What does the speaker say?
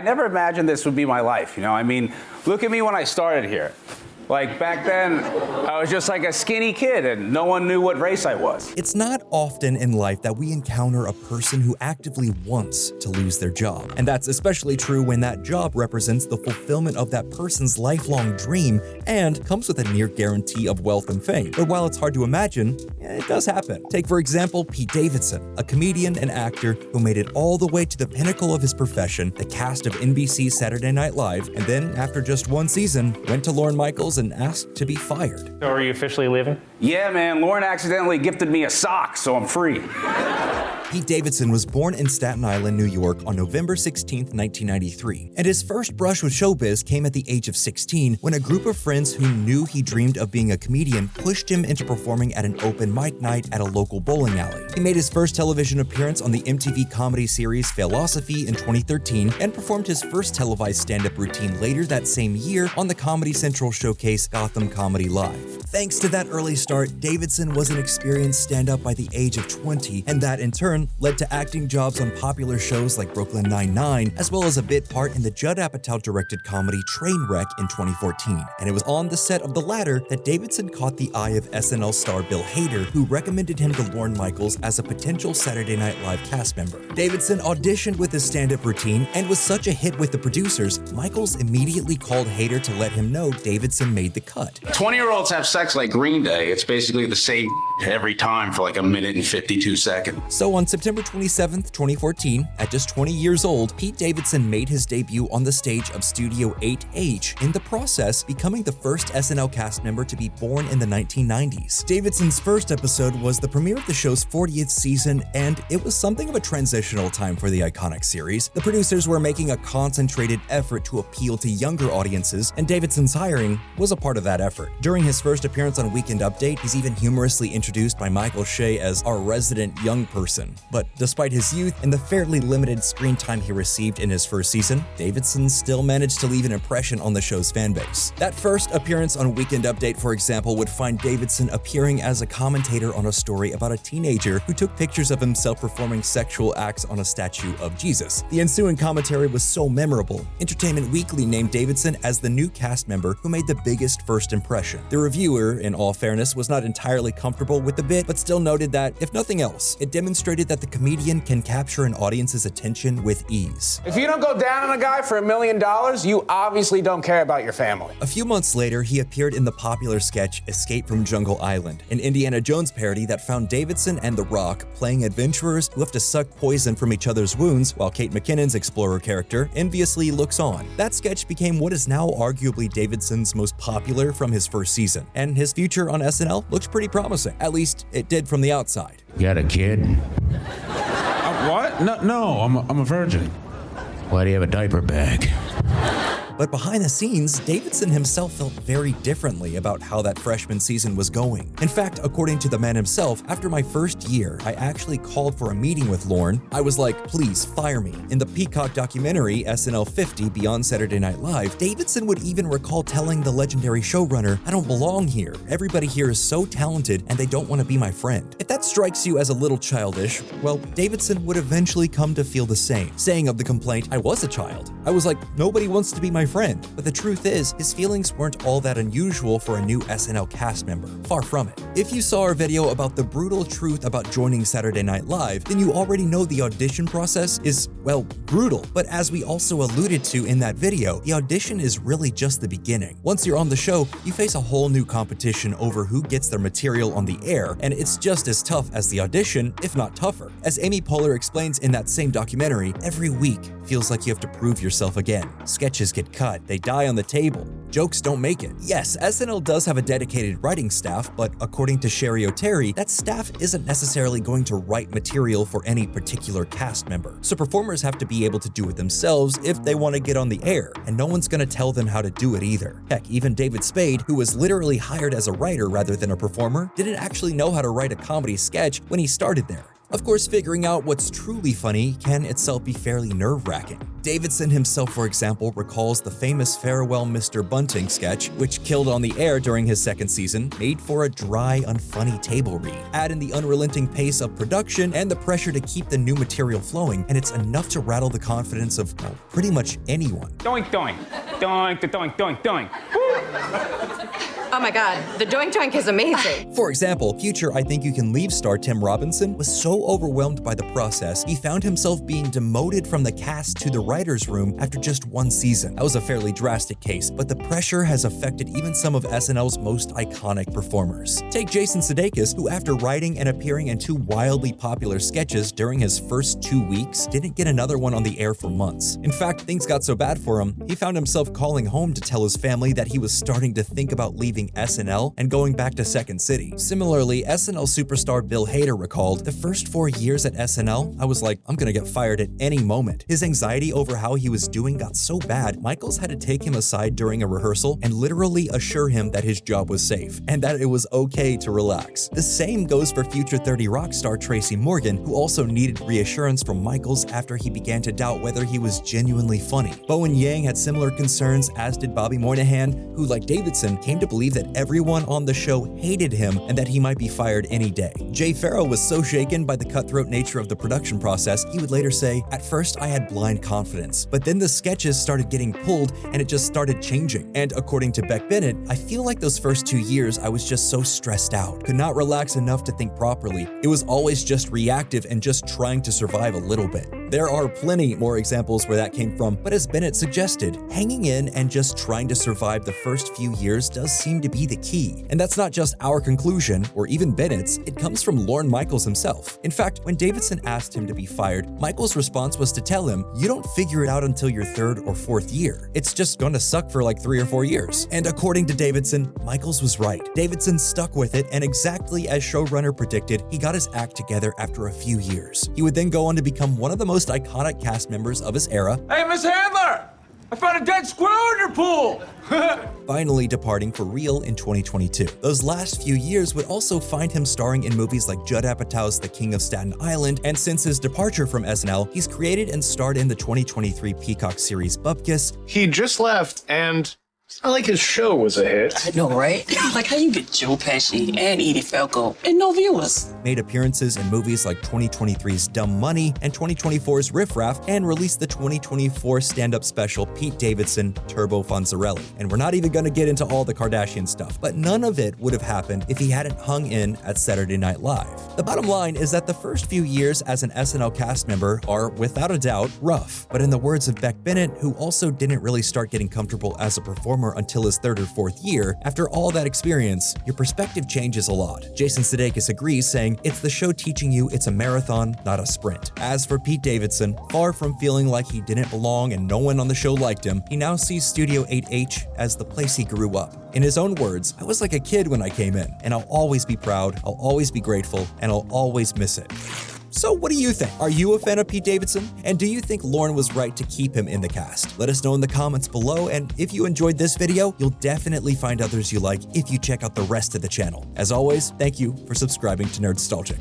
never imagined this would be my life, you know? I mean, look at me when I started here. Like, back then, I was just like a skinny kid and no one knew what race I was. It's not often in life that we encounter a person who actively wants to lose their job. And that's especially true when that job represents the fulfillment of that person's lifelong dream and comes with a near guarantee of wealth and fame. But while it's hard to imagine, it does happen. Take, for example, Pete Davidson, a comedian and actor who made it all the way to the pinnacle of his profession, the cast of NBC's Saturday Night Live, and then, after just one season, went to Lorne Michaels and asked to be fired. So are you officially leaving? Yeah, man, Lorne accidentally gifted me a sock, so I'm free. Pete Davidson was born in Staten Island, New York on November 16, 1993, and his first brush with showbiz came at the age of 16 when a group of friends who knew he dreamed of being a comedian pushed him into performing at an open mic night at a local bowling alley. He made his first television appearance on the MTV comedy series Philosophy in 2013 and performed his first televised stand-up routine later that same year on the Comedy Central showcase Gotham Comedy Live. Thanks to that early start, Davidson was an experienced stand-up by the age of 20, and that in turn led to acting jobs on popular shows like Brooklyn Nine-Nine, as well as a bit part in the Judd Apatow-directed comedy Trainwreck in 2014. And it was on the set of the latter that Davidson caught the eye of SNL star Bill Hader, who recommended him to Lorne Michaels as a potential Saturday Night Live cast member. Davidson auditioned with his stand-up routine and was such a hit with the producers, Michaels immediately called Hader to let him know Davidson made the cut. 20-year-olds have sex like Green Day. It's basically the same every time for like 1 minute and 52 seconds. So on September 27, 2014, at just 20 years old, Pete Davidson made his debut on the stage of Studio 8H, in the process becoming the first SNL cast member to be born in the 1990s. Davidson's first episode was the premiere of the show's 40th season, and it was something of a transitional time for the iconic series. The producers were making a concentrated effort to appeal to younger audiences, and Davidson's hiring was a part of that effort. During his first appearance on Weekend Update, he's even humorously introduced by Michael Shea as our resident young person. But despite his youth and the fairly limited screen time he received in his first season, Davidson still managed to leave an impression on the show's fanbase. That first appearance on Weekend Update, for example, would find Davidson appearing as a commentator on a story about a teenager who took pictures of himself performing sexual acts on a statue of Jesus. The ensuing commentary was so memorable, Entertainment Weekly named Davidson as the new cast member who made the biggest first impression. The reviewer, in all fairness, was not entirely comfortable with the bit, but still noted that, if nothing else, it demonstrated that the comedian can capture an audience's attention with ease. If you don't go down on a guy for $1 million, you obviously don't care about your family. A few months later, he appeared in the popular sketch Escape from Jungle Island, an Indiana Jones parody that found Davidson and The Rock playing adventurers who have to suck poison from each other's wounds, while Kate McKinnon's explorer character enviously looks on. That sketch became what is now arguably Davidson's most popular from his first season, and his future on SNL looked pretty promising. At least, it did from the outside. You got a kid? What? No, I'm a virgin. Why do you have a diaper bag? But behind the scenes, Davidson himself felt very differently about how that freshman season was going. In fact, according to the man himself, after my first year, I actually called for a meeting with Lorne. I was like, please fire me. In the Peacock documentary, SNL 50 Beyond Saturday Night Live, Davidson would even recall telling the legendary showrunner, I don't belong here. Everybody here is so talented and they don't want to be my friend. If that strikes you as a little childish, well, Davidson would eventually come to feel the same, saying of the complaint, I was a child. I was like, nobody wants to be my friend. But the truth is, his feelings weren't all that unusual for a new SNL cast member. Far from it. If you saw our video about the brutal truth about joining Saturday Night Live, then you already know the audition process is, well, brutal. But as we also alluded to in that video, the audition is really just the beginning. Once you're on the show, you face a whole new competition over who gets their material on the air, and it's just as tough as the audition, if not tougher. As Amy Poehler explains in that same documentary, every week feels like you have to prove yourself again. Sketches get cut, they die on the table. Jokes don't make it. Yes, SNL does have a dedicated writing staff, but according to Sherry O'Terry, that staff isn't necessarily going to write material for any particular cast member. So performers have to be able to do it themselves if they want to get on the air, and no one's going to tell them how to do it either. Heck, even David Spade, who was literally hired as a writer rather than a performer, didn't actually know how to write a comedy sketch when he started there. Of course, figuring out what's truly funny can itself be fairly nerve-wracking. Davidson himself, for example, recalls the famous Farewell Mr. Bunting sketch, which killed on the air during his second season, made for a dry, unfunny table read. Add in the unrelenting pace of production and the pressure to keep the new material flowing, and it's enough to rattle the confidence of, well, pretty much anyone. Doink, doink. Doink, doink, doink, doink. Oh my God, the Doink Doink is amazing. For example, future I Think You Can Leave star Tim Robinson was so overwhelmed by the process, he found himself being demoted from the cast to the writer's room after just one season. That was a fairly drastic case, but the pressure has affected even some of SNL's most iconic performers. Take Jason Sudeikis, who after writing and appearing in 2 wildly popular sketches during his first 2 weeks, didn't get another one on the air for months. In fact, things got so bad for him, he found himself calling home to tell his family that he was starting to think about leaving SNL and going back to Second City. Similarly, SNL superstar Bill Hader recalled, "The first 4 years at SNL, I was like, I'm gonna get fired at any moment." His anxiety over how he was doing got so bad, Michaels had to take him aside during a rehearsal and literally assure him that his job was safe and that it was okay to relax. The same goes for future 30 Rock star Tracy Morgan, who also needed reassurance from Michaels after he began to doubt whether he was genuinely funny. Bowen Yang had similar concerns, as did Bobby Moynihan, who, like Davidson, came to believe that everyone on the show hated him and that he might be fired any day. Jay Farrow was so shaken by the cutthroat nature of the production process, he would later say, "At first I had blind confidence, but then the sketches started getting pulled and it just started changing." And according to Beck Bennett, "I feel like those first 2 years I was just so stressed out, could not relax enough to think properly. It was always just reactive and just trying to survive a little bit." There are plenty more examples where that came from, but as Bennett suggested, hanging in and just trying to survive the first few years does seem to be the key. And that's not just our conclusion, or even Bennett's, it comes from Lorne Michaels himself. In fact, when Davidson asked him to be fired, Michaels' response was to tell him, "You don't figure it out until your 3rd or 4th year. It's just gonna suck for like 3 or 4 years." And according to Davidson, Michaels was right. Davidson stuck with it, and exactly as showrunner predicted, he got his act together after a few years. He would then go on to become one of the most iconic cast members of his era. Hey, Miss Handler! I found a dead squirrel in your pool! Finally departing for real in 2022. Those last few years would also find him starring in movies like Judd Apatow's The King of Staten Island, and since his departure from SNL, he's created and starred in the 2023 Peacock series Bupkis. He just left, and it's not like his show was a hit. I know, right? Like how you get Joe Pesci and Edie Falco and no viewers. Made appearances in movies like 2023's Dumb Money and 2024's Riff Raff, and released the 2024 stand-up special Pete Davidson, Turbo Fonzarelli. And we're not even gonna get into all the Kardashian stuff, but none of it would have happened if he hadn't hung in at Saturday Night Live. The bottom line is that the first few years as an SNL cast member are, without a doubt, rough. But in the words of Beck Bennett, who also didn't really start getting comfortable as a performer until his 3rd or 4th year, after all that experience, your perspective changes a lot. Jason Sudeikis agrees, saying, "It's the show teaching you it's a marathon, not a sprint." As for Pete Davidson, far from feeling like he didn't belong and no one on the show liked him, he now sees Studio 8H as the place he grew up. In his own words, "I was like a kid when I came in, and I'll always be proud, I'll always be grateful, and I'll always miss it." So what do you think? Are you a fan of Pete Davidson? And do you think Lorne was right to keep him in the cast? Let us know in the comments below, and if you enjoyed this video, you'll definitely find others you like if you check out the rest of the channel. As always, thank you for subscribing to Nerdstalgic.